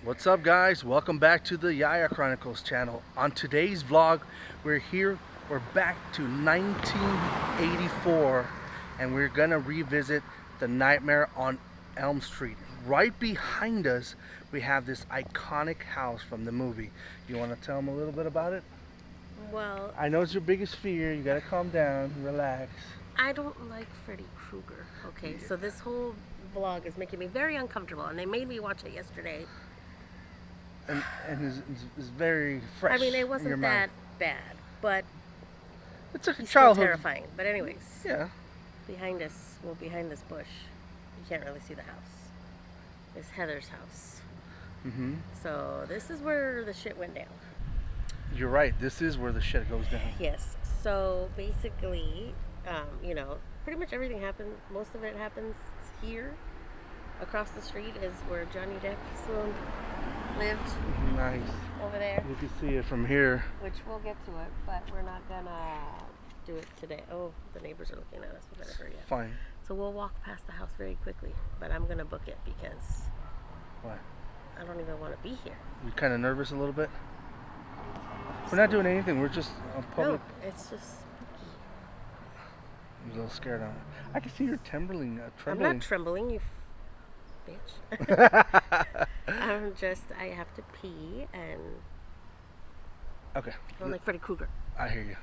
What's up, guys? Welcome back to the Yaya Chronicles channel. On today's vlog, we're back to 1984, and we're gonna revisit the Nightmare on Elm Street. Right behind us, we have this iconic house from the movie. You wanna tell them a little bit about it? Well, I know it's your biggest fear. You gotta calm down, relax. I don't like Freddy Krueger. Okay, so this whole vlog is making me very uncomfortable, and they made me watch it yesterday. And it's very fresh. I mean, it in your wasn't mind. that bad, but It's a he's still childhood. terrifying. But anyways, Yeah. behind us, behind this bush, you can't really see the house. It's Heather's house. Mm-hmm. So this is where the shit went down. You're right. This is where the shit goes down. Yes. So basically, pretty much everything happened. Most of it happens here. Across the street is where Johnny Depp lived. Nice. Over there. You can see it from here. Which we'll get to it, but we're not gonna do it today. Oh, the neighbors are looking at us. We better hurry up. Fine. So we'll walk past the house very quickly, but I'm gonna book it because Why? I don't even want to be here. You kind of nervous a little bit? We're not doing anything. We're just on public. No, it's just spooky. I'm a little scared on it. I can see you're trembling. I'm not trembling, you bitch. I have to pee and Okay. I don't like Freddy Krueger. I hear you.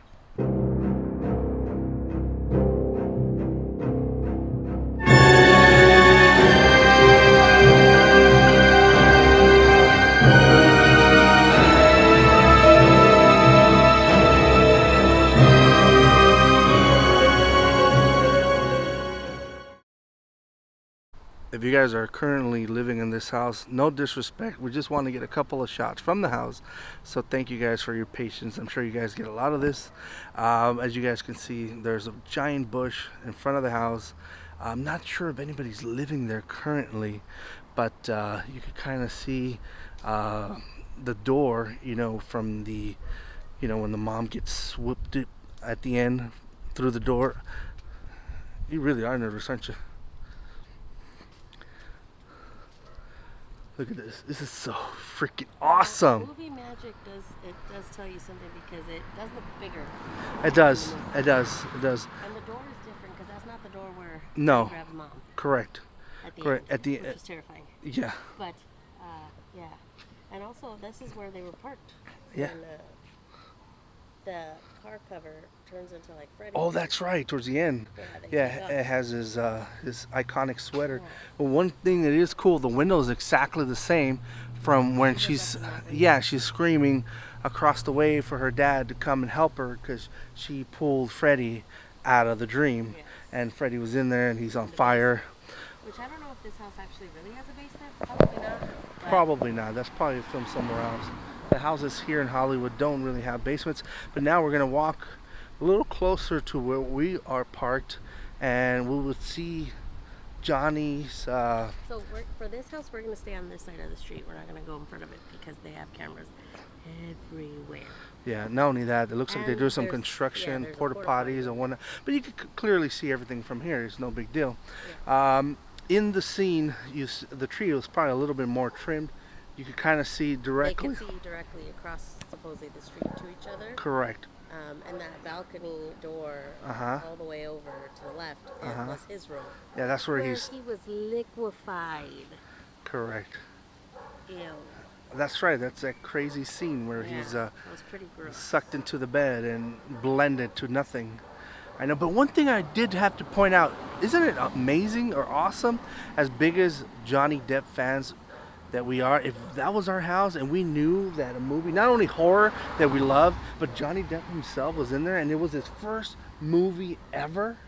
If you guys are currently living in this house, no disrespect, we just want to get a couple of shots from the house. So thank you guys for your patience. I'm sure you guys get a lot of this. As you guys can see, there's a giant bush in front of the house. I'm not sure if anybody's living there currently, but you can kind of see the door, from the, when the mom gets swooped at the end through the door. You really are nervous, aren't you? Look at this. This is so freaking awesome. Movie magic does tell you something because it does look bigger. It does. It does. It does. And the door is different because that's not the door where No. they grab mom Correct. at the Correct. end, At the which is terrifying. Yeah. But yeah, and also this is where they were parked. Yeah. And, the car cover turns into like Freddy. Oh, that's right. Towards the end. Yeah, it has his iconic sweater. But one thing that is cool, the window is exactly the same from when she's screaming across the way for her dad to come and help her because she pulled Freddy out of the dream. Yes. And Freddy was in there and he's on fire. Which I don't know if this house actually really has a basement. Probably not. But Probably not. That's probably filmed somewhere else. The houses here in Hollywood don't really have basements. But now we're gonna walk a little closer to where we are parked, and we will see Johnny's. So for this house, we're gonna stay on this side of the street. We're not gonna go in front of it because they have cameras everywhere. Yeah. Not only that, it looks like they And do some there's- construction, there's a porta porta potties potty. and whatnot. But you can clearly see everything from here. It's no big deal. Yeah. In the scene, the tree was probably a little bit more trimmed. You could kind of see directly. They can see directly across supposedly the street to each other. Correct. And that balcony door all the way over to the left was his room. Yeah, that's where Where he's. he was liquefied. Correct. Ew. That's right. That's that crazy scene where Yeah, he's that was pretty gross. sucked into the bed and blended to nothing. I know, but one thing I did have to point out, isn't it amazing or awesome, as big as Johnny Depp fans that we are, if that was our house and we knew that a movie, not only horror that we love, but Johnny Depp himself was in there and it was his first movie ever.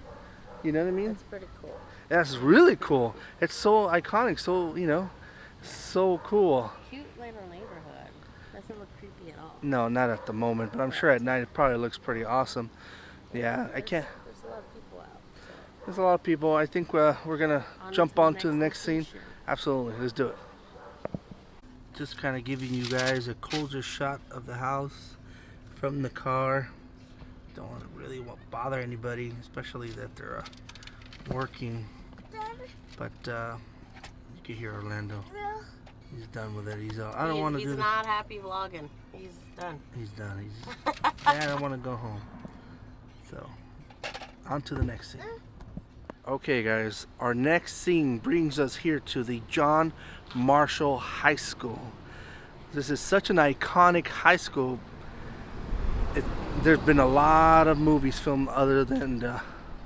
You know what I mean? That's pretty cool. That's really cool. It's so iconic, so, so cool. Cute little neighborhood. Doesn't look creepy at all. No, not at the moment, but I'm sure at night it probably looks pretty awesome. Yeah, I can't. There's a lot of people out. So. There's a lot of people. I think we're gonna jump on to the next scene. location. Absolutely, let's do it. Just kind of giving you guys a closer shot of the house from the car. Don't want to really bother anybody, especially that they're working. But you can hear Orlando. He's done with it. I don't want to do He's this. not happy vlogging. He's done. He's done. Dad, I want to go home. So, on to the next scene. Okay, guys. Our next scene brings us here to the John Marshall High School. This is such an iconic high school. There's been a lot of movies filmed other than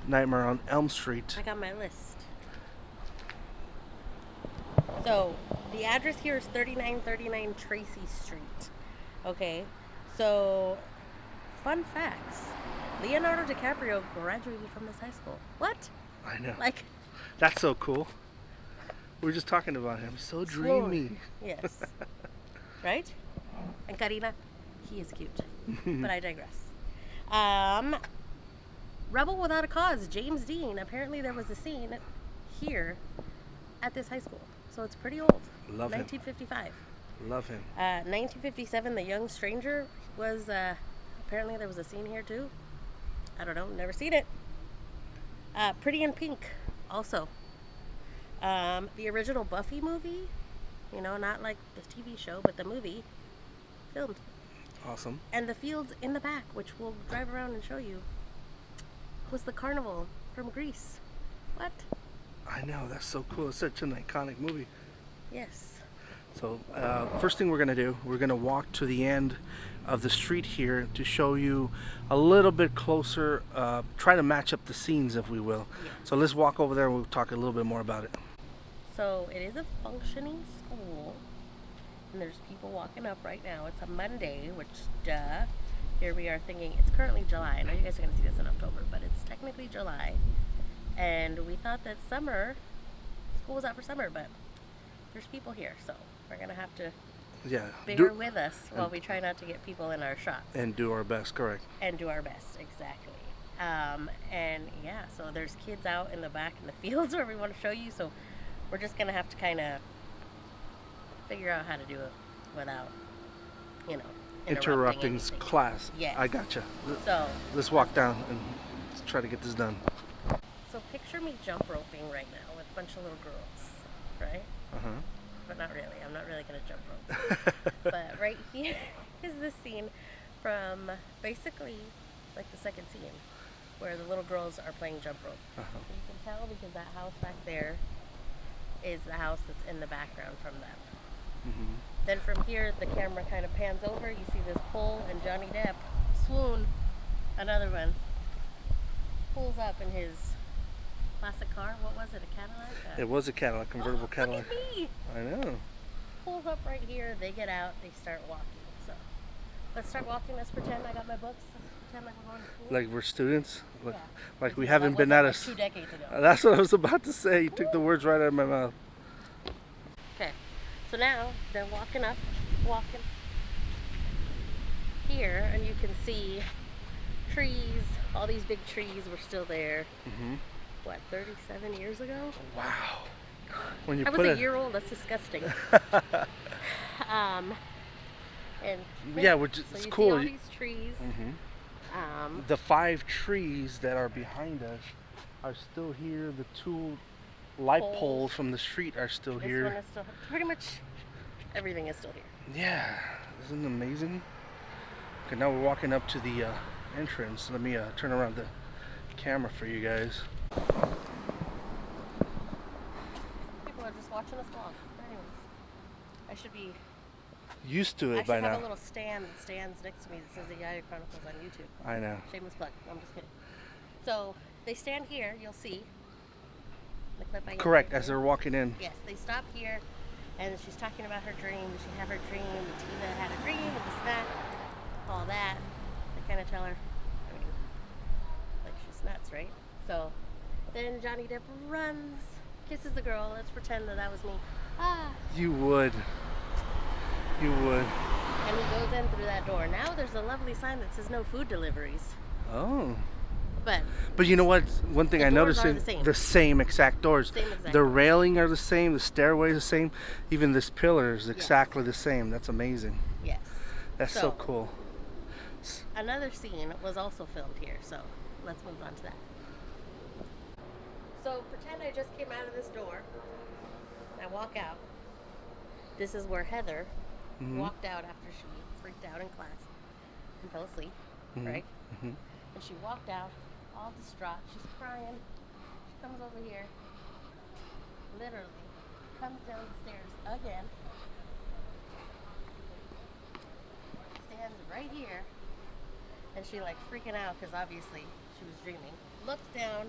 Nightmare on Elm Street. I got my list. So, the address here is 3939 Tracy Street. Okay, so, fun facts. Leonardo DiCaprio graduated from this high school. What? I know. Like, That's so cool. We were just talking about him. So dreamy. yes. Right? And Karina, he is cute. But I digress. Rebel Without a Cause, James Dean. Apparently there was a scene here at this high school. So it's pretty old. Love him. 1955. Love him. 1957, The Young Stranger was, apparently there was a scene here too. I don't know, never seen it. Pretty in Pink, also. The original Buffy movie, you know, not like the TV show, but the movie, filmed. Awesome. And the fields in the back, which we'll drive around and show you, was the carnival from Greece. What? I know, that's so cool. It's such an iconic movie. Yes. So, first thing we're going to do, we're going to walk to the end of the street here to show you a little bit closer, try to match up the scenes, if we will. Yes. So let's walk over there and we'll talk a little bit more about it. So it is a functioning school, and there's people walking up right now. It's a Monday, which, duh. Here we are thinking, it's currently July. I know you guys are going to see this in October, but it's technically July. And we thought that summer, school was out for summer, but there's people here, so we're going to have to bear with us while we try not to get people in our shots. And do our best, correct. And do our best, exactly. And yeah, so there's kids out in the back in the fields where we want to show you, so we're just going to have to kind of figure out how to do it without, you know, interrupting class. Yes. I gotcha. So let's walk down and let's try to get this done. So picture me jump roping right now with a bunch of little girls, right? Uh-huh. But not really. I'm not really going to jump rope. But right here is the scene from basically like the second scene where the little girls are playing jump rope. Uh-huh. You can tell because that house back there is the house that's in the background from them. Mm-hmm. Then from here, the camera kind of pans over. You see this pole and Johnny Depp, swoon, another one, pulls up in his classic car. What was it, a Cadillac? It was a Cadillac, convertible Cadillac. Look at me! I know. Pulls up right here. They get out. They start walking. So let's start walking. Let's pretend I got my books. Let's pretend like we're going to school. Like we're students? Yeah. Like we haven't been at us. 2 decades ago. That's what I was about to say. You took the words right out of my mouth. Okay. So now they're walking here, and you can see trees. All these big trees were still there. Mm-hmm. What, 37 years ago? Wow. When you I was put a it... year old. That's disgusting. And yeah, which is so you cool. see all these trees. Mm-hmm. The 5 trees that are behind us are still here. The 2 light poles from the street are still This here. one is still, pretty much everything is still here. Yeah, isn't it amazing? Okay, now we're walking up to the entrance. Let me turn around the camera for you guys. People are just watching us vlog. But anyways, I should be used to it I by should have now. a little stand that stands next to me that says the Yaya Chronicles on YouTube. I know. Shameless plug. No, I'm just kidding. So they stand here. You'll see. The clip I Correct. As they're walking in. Yes, they stop here, and she's talking about her dream. She had her dream. And Tina had a dream, and this, that, all that. They kind of tell her. I mean, like she's nuts, right? So then Johnny Depp runs, kisses the girl. Let's pretend that was me. Ah. You would. You would. And he goes in through that door. Now there's a lovely sign that says no food deliveries. Oh. But you know what? One thing I noticed are is the same. Exact doors. Same exact the doors. railing are the same. The stairway is the same. Even this pillar is exactly the same. That's amazing. Yes. That's so cool. Another scene was also filmed here, so let's move on to that. So pretend I just came out of this door. I walk out. this is where Heather Mhm. walked out after she freaked out in class and fell asleep, Mhm. right? Mhm. And she walked out, all distraught. She's crying. She comes over here, literally, comes down the stairs again, stands right here, and she like freaking out because obviously she was dreaming. Looks down,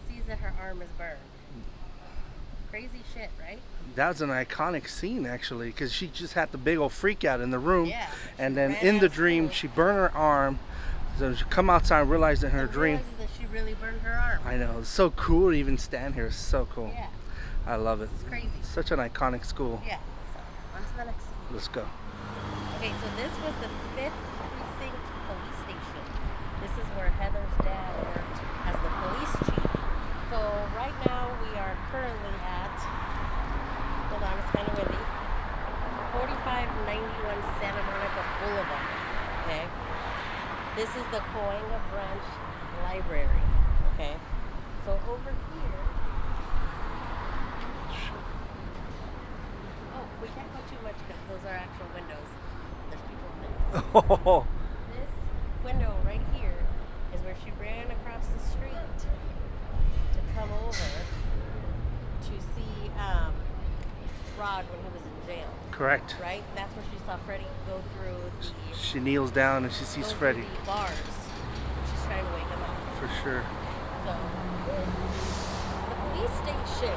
sees that her arm is burned. Crazy shit, right? That was an iconic scene actually, because she just had the big old freak out in the room, Yeah. and She then ran in out the of dream school. she burned her arm. So she come outside and realized in her And dream. realizes that she really burned her arm. I know, it's so cool to even stand here. It's so cool. Yeah. I love it. It's crazy. Such an iconic school. Yeah. So on to the next scene. Let's go. Okay, so this was the 5th Precinct Police Station. This is where Heather's dad worked as the police chief. So right now we are currently at, hold on, it's kind of windy, 4591 Santa Monica Boulevard. Okay? This is the Cahuenga Branch Library. Okay? So over here, oh, we can't go too much because those are actual windows. There's people in there. Oh, This window right here is where she ran across the street to come over to see Rod when he was in jail. correct. Right? That's where she saw Freddie go through the She kneels down and she sees go through Freddie. the bars. She's trying to wake him up. For sure. So the police station.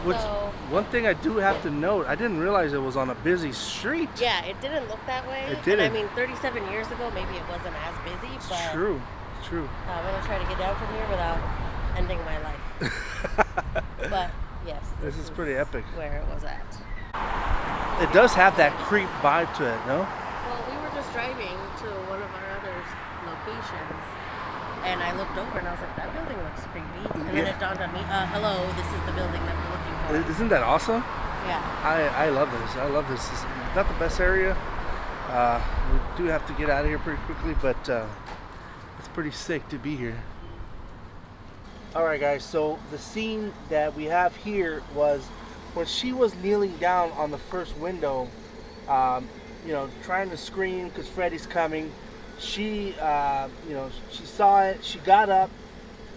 Which, So- one thing I do have to note, I didn't realize it was on a busy street. Yeah, it didn't look that way. It And didn't. I mean, 37 years ago, maybe it wasn't as busy, It's but true. It's true. I'm going to try to get down from here without ending my life. But, yes. This is pretty epic. Where it was at. It does have that creep vibe to it, no? Well, we were just driving to one of our other locations, and I looked over and I was like, that building looks creepy. And then Yeah. it dawned on me, hello, this is the building that we're looking for. Isn't that awesome? Yeah. I love this. I love this. It's not the best area. We do have to get out of here pretty quickly, but it's pretty sick to be here. All right, guys. So the scene that we have here was when she was kneeling down on the first window, trying to scream because Freddy's coming. She, she saw it. She got up,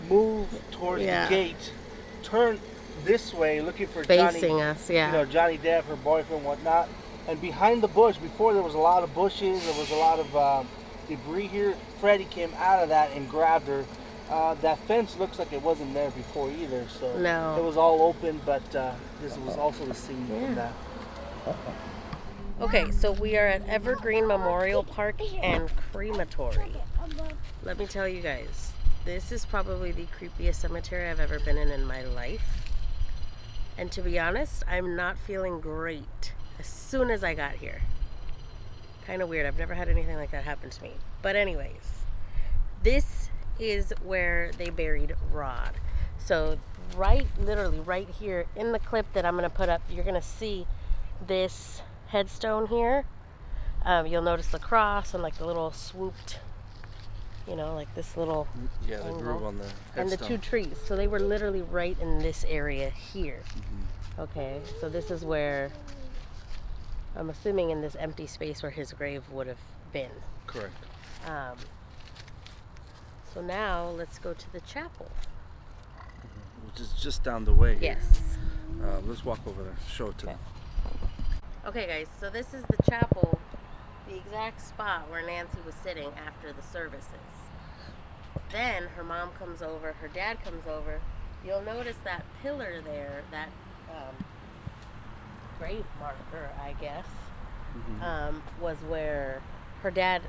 moved towards Yeah. the gate, turned this way, looking for Facing Johnny. us, yeah. Johnny Depp, her boyfriend, whatnot. And behind the bush, before there was a lot of bushes, there was a lot of debris here. Freddie came out of that and grabbed her. That fence looks like it wasn't there before either, so No. it was all open. But this was also the scene from that. Okay, so we are at Evergreen Memorial Park and Crematory. Let me tell you guys, this is probably the creepiest cemetery I've ever been in my life. And to be honest, I'm not feeling great as soon as I got here. Kind of weird. I've never had anything like that happen to me. But anyways, this is where they buried Rod. So literally right here in the clip that I'm going to put up, you're going to see this headstone here. You'll notice the cross and like the little swooped, like this little Yeah, the angle. groove on the And the two trees. So they were literally right in this area here. Okay, so this is where, I'm assuming in this empty space where his grave would have been. Correct. So now let's go to the chapel. Which is just down the way. Here. Yes. Let's walk over there. Show it to them. Okay guys, so this is the chapel, the exact spot where Nancy was sitting after the services. Then her mom comes over, her dad comes over. You'll notice that pillar there, that grave marker, I guess, was where her dad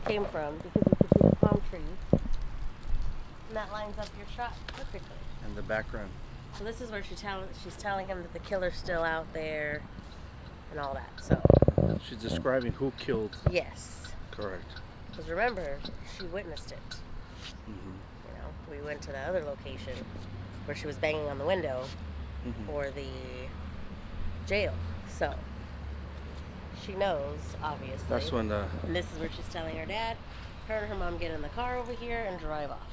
came from, because you can see the palm trees. And that lines up your shot perfectly. In the background. So this is where she's telling him that the killer's still out there and all that. So She's describing who killed. yes, Correct. because remember, she witnessed it. We went to the other location where she was banging on the window for the jail. So she knows, obviously. That's when And this is where she's telling her dad, her and her mom get in the car over here and drive off.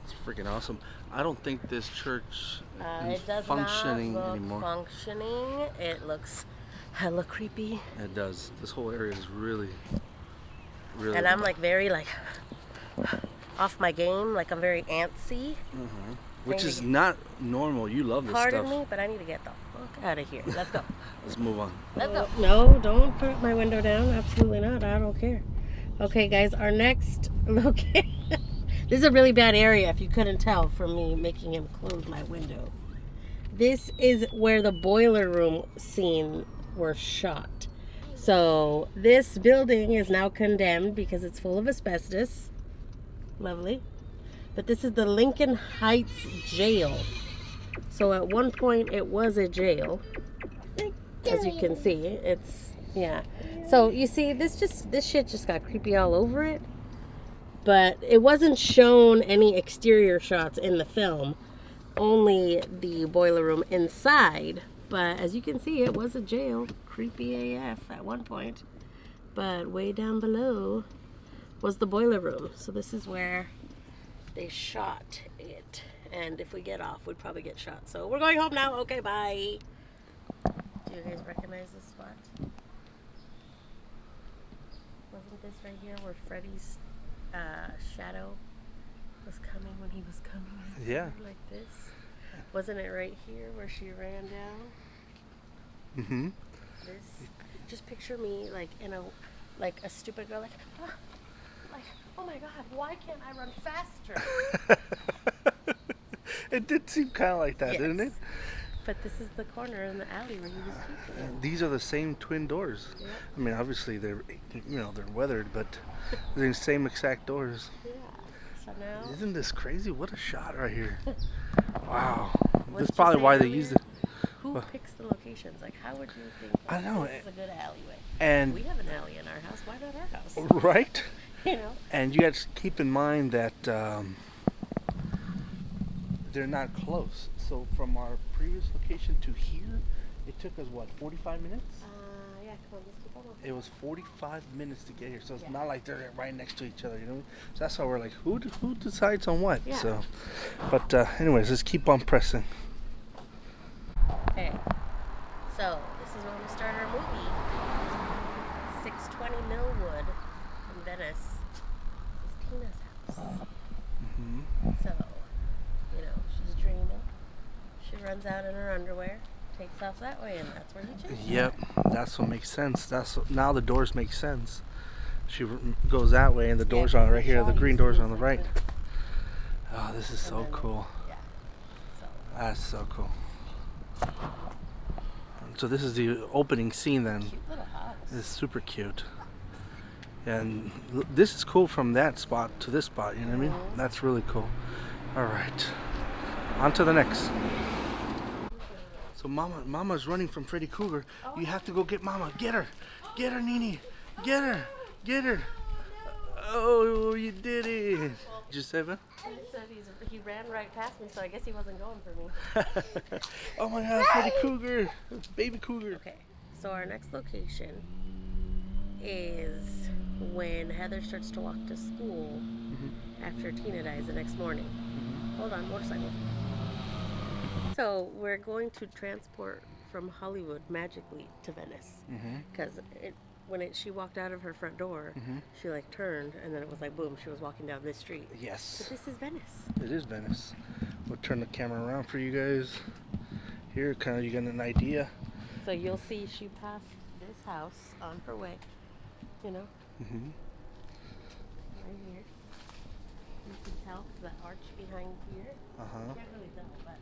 It's freaking awesome. I don't think this church is It does functioning not look anymore. functioning. It looks hella creepy. It does. This whole area is really, really. And I'm like very like off my game. Like I'm very antsy. Which is not normal. You love this Pardon stuff. me, but I need to get the fuck out of here. Let's go. Let's move on. Let's go. No, don't put my window down. Absolutely not. I don't care. Okay, guys, our next location. This is a really bad area if you couldn't tell from me making him close my window. This is where the boiler room scene were shot. So this building is now condemned because it's full of asbestos. Lovely. But this is the Lincoln Heights jail. So at one point it was a jail. As you can see, it's, yeah. So you see, this shit just got creepy all over it. But it wasn't shown any exterior shots in the film, only the boiler room inside. But as you can see, it was a jail. Creepy AF at one point. But way down below was the boiler room. So this is where they shot it. And if we get off, we'd probably get shot. So we're going home now. Okay, bye. Do you guys recognize this spot? Wasn't this right here where Freddy's shadow was coming when he was coming? Yeah. Like this. Wasn't it right here where she ran down? Mm-hmm. This. Just picture me like in a stupid girl, like oh my god, why can't I run faster? It did seem kind of like that, Yes. didn't it? But this is the corner in the alley where he was sleeping. These are the same twin doors. Yep. I mean, obviously they're weathered, but they're the same exact doors. Yeah. So now. Isn't this crazy? What a shot right here! Wow. What'd That's you probably say why they earlier? used it. Who picks the locations? Like, how would you think I know. this is a good alleyway? And We have an alley in our house. Why not our house? right. You know. And you guys keep in mind that they're not close. So from our previous location to here, it took us what, 45 minutes? Yeah. Come on, let's keep on. It was 45 minutes to get here, so it's Yeah. not like they're right next to each other, you know. So that's why we're like, who decides on what? Yeah. So, but anyways, let's keep on pressing. Okay. So this is when we start our movie. 620 Millwood in Venice. This is Tina's house. So, she's dreaming. She runs out in her underwear, takes off that way, and that's where he changes. Yep, that's what makes sense. Now the doors make sense. She goes that way, and the doors are right here. The green doors on the right. Oh, this is so cool. Yeah. So. That's so cool. So this is the opening scene then. Cute little house. It's super cute. And this is cool from that spot to this spot, you know what I mean? That's really cool. All right. On to the next. So Mama's running from Freddy Krueger. You have to go get Mama. Get her. Get her, Nene. Get her. Get her. Oh, you did it. Did you save her? He said he ran right past me, so I guess he wasn't going for me. Oh my God, Freddy Krueger. Baby Krueger. Okay, so our next location is when Heather starts to walk to school after Tina dies the next morning. Hold on, motorcycle. So we're going to transport from Hollywood magically to Venice because she walked out of her front door, she like turned and then it was like boom, she was walking down this street. Yes. But this is Venice. It is Venice. We'll turn the camera around for you guys. Here, kind of, you get an idea. So you'll see she passed this house on her way, right here. You can tell the arch behind here. You can't really tell, but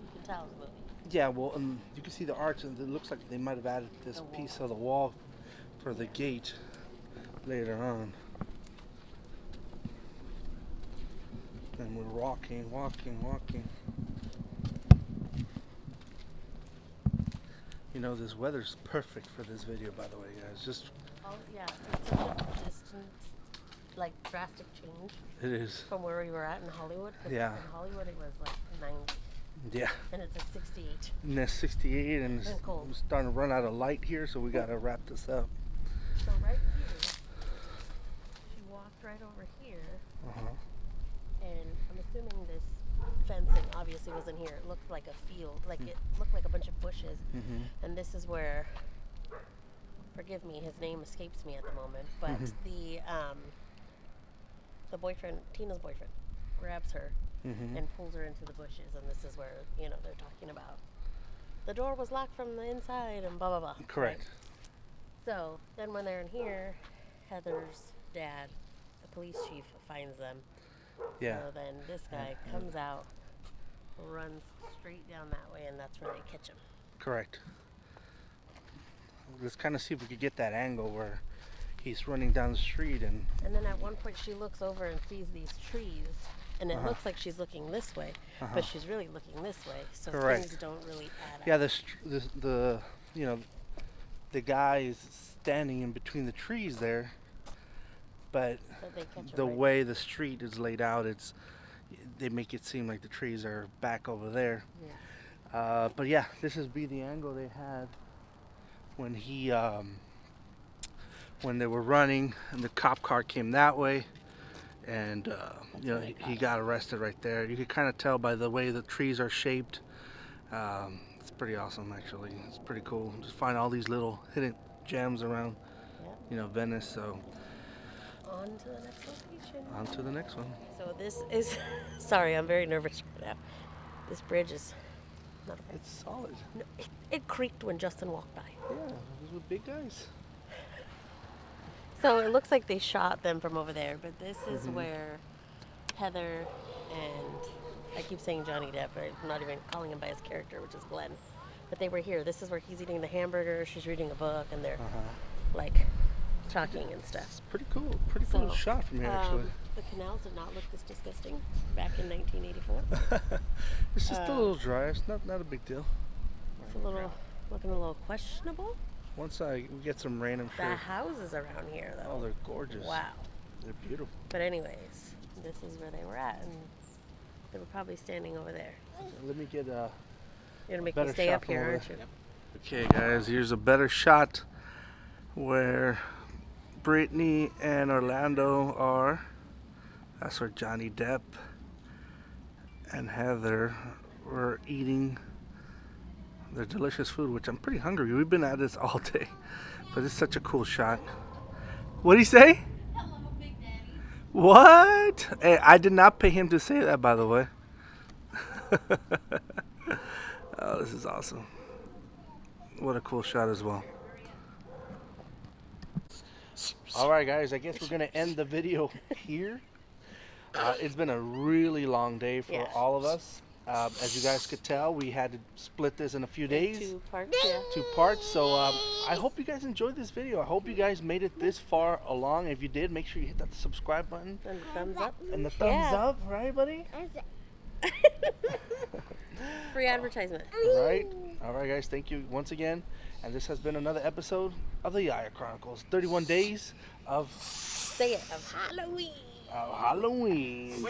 you can tell it's moving. Yeah, well, you can see the arch, and it looks like they might have added this piece of the wall for the gate later on. And we're walking. You know, this weather's perfect for this video, by the way, guys. Just Oh yeah, it's such a distance, like drastic change it is. from where we were at in Hollywood. 'Cause Yeah. in Hollywood it was like 90, Yeah. and it's like 68. And that's 68, and And cold. we're starting to run out of light here, so we gotta wrap this up. So right here, she walked right over here, and I'm assuming this fencing obviously wasn't here. It looked like a field, like it looked like a bunch of bushes. And this is where, forgive me, his name escapes me at the moment, but the boyfriend, Tina's boyfriend, grabs her and pulls her into the bushes, and this is where, you know, they're talking about the door was locked from the inside and blah blah blah. Correct. Right? So then when they're in here, Heather's dad, the police chief, finds them. Yeah. So then this guy comes out, runs straight down that way, and that's where they catch him. Correct. Let's kind of see if we could get that angle where he's running down the street and then at one point she looks over and sees these trees, and it looks like she's looking this way, but she's really looking this way. So Correct. things don't really add up. yeah, the you know, the guy is standing in between the trees there, but But they catch him the right. way the street is laid out, they make it seem like the trees are back over there. Yeah. But yeah, this is the angle they had when when they were running and the cop car came that way, and you know, he got arrested right there. You could kind of tell by the way the trees are shaped. It's pretty awesome, actually. It's pretty cool. Just find all these little hidden gems around, Yep. you know, Venice. So On to the next location. on to the next one. So this is, sorry, I'm very nervous right now. This bridge is not okay. It's solid. No, it creaked when Justin walked by. Yeah, these were big guys. So it looks like they shot them from over there, but this is where Heather and, I keep saying Johnny Depp, but I'm not even calling him by his character, which is Glenn. But they were here. This is where he's eating the hamburger, she's reading a book, and they're like talking and stuff. It's pretty cool. Pretty cool So, shot from here, actually. The canals did not look this disgusting back in 1984. It's just a little dry. It's not a big deal. It's looking a little questionable. Once we get some rain, I'm The sure. houses around here, though. Oh, they're gorgeous. Wow. They're beautiful. But anyways, this is where they were at, and they were probably standing over there. Let me get You're gonna make better me stay shot up from here, over aren't you? there. Okay, guys, here's a better shot where Brittany and Orlando are. That's where Johnny Depp and Heather were eating their delicious food, which I'm pretty hungry. We've been at this all day, but it's such a cool shot. What'd he say? Hello, Big Daddy. What? Hey, I did not pay him to say that, by the way. Oh, this is awesome. What a cool shot as well. All right, guys, I guess we're going to end the video here. It's been a really long day for Yeah. all of us. As you guys could tell, we had to split this in a few days. 2 parts, yeah. 2 parts. So I hope you guys enjoyed this video. I hope you guys made it this far along. If you did, make sure you hit that subscribe button And the thumbs up. and the thumbs Yeah. up, right, buddy? Free advertisement. All right, guys. Thank you once again. And this has been another episode of the Yaya Chronicles. 31 days of Say it. Of Halloween. Halloween.